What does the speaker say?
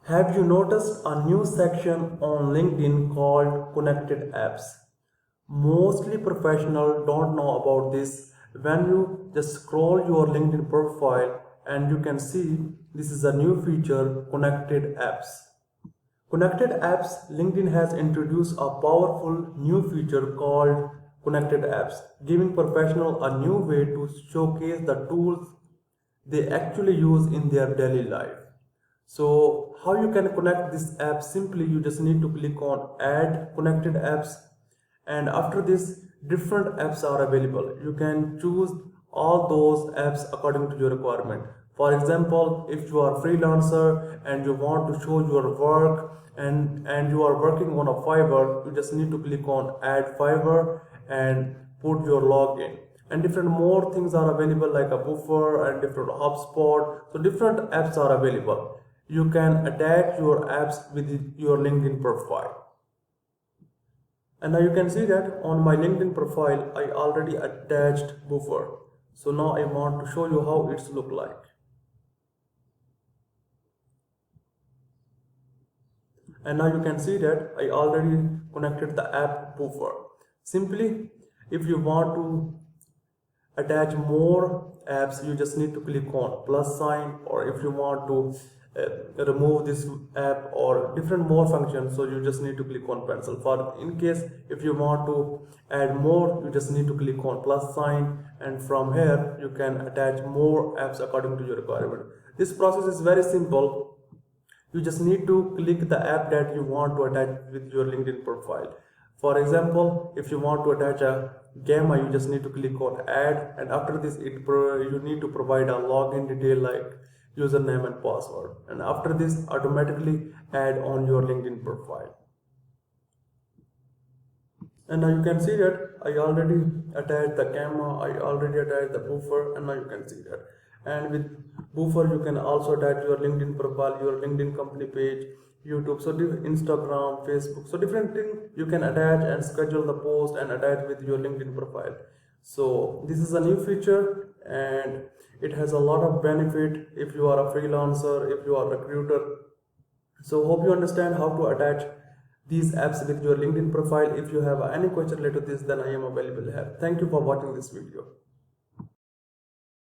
Have you noticed a new section on LinkedIn called Connected Apps? Mostly professionals don't know about this. When you just scroll your LinkedIn profile and you can see this is a new feature, Connected Apps. Connected Apps, LinkedIn has introduced a powerful new feature called Connected Apps, giving professionals a new way to showcase the tools they actually use in their daily life. So how you can connect this app? Simply you just need to click on add connected apps, and after this different apps are available. You can choose all those apps according to your requirement. For example, if you are a freelancer and you want to show your work and you are working on a Fiverr, you just need to click on add Fiverr and put your login. And different more things are available like a buffer and different HubSpot. So different apps are available. You can attach your apps with your LinkedIn profile. And now you can see that on my LinkedIn profile I already attached buffer. So now I want to show you how it's look like. And now you can see that I already connected the app buffer. Simply, if you want to attach more apps, you just need to click on plus sign, or if you want to remove this app or different more functions, so you just need to click on pencil. For in case if you want to add more, you just need to click on plus sign, and from here you can attach more apps according to your requirement. This process is very simple. You just need to click the app that you want to attach with your LinkedIn profile. For example, if you want to attach a gamma, you just need to click on add, and after this you need to provide a login detail like username and password, and after this automatically add on your LinkedIn profile. And now you can see that I already attached the gamma, I already attached the buffer, and now you can see that. And with buffer you can also attach your LinkedIn profile, your LinkedIn company page, YouTube, so Instagram, Facebook, so different things you can attach and schedule the post and attach with your LinkedIn profile. So this is a new feature and it has a lot of benefit if you are a freelancer, if you are a recruiter. So hope you understand how to attach these apps with your LinkedIn profile. If you have any question related to this, then I am available here. Thank you for watching this video.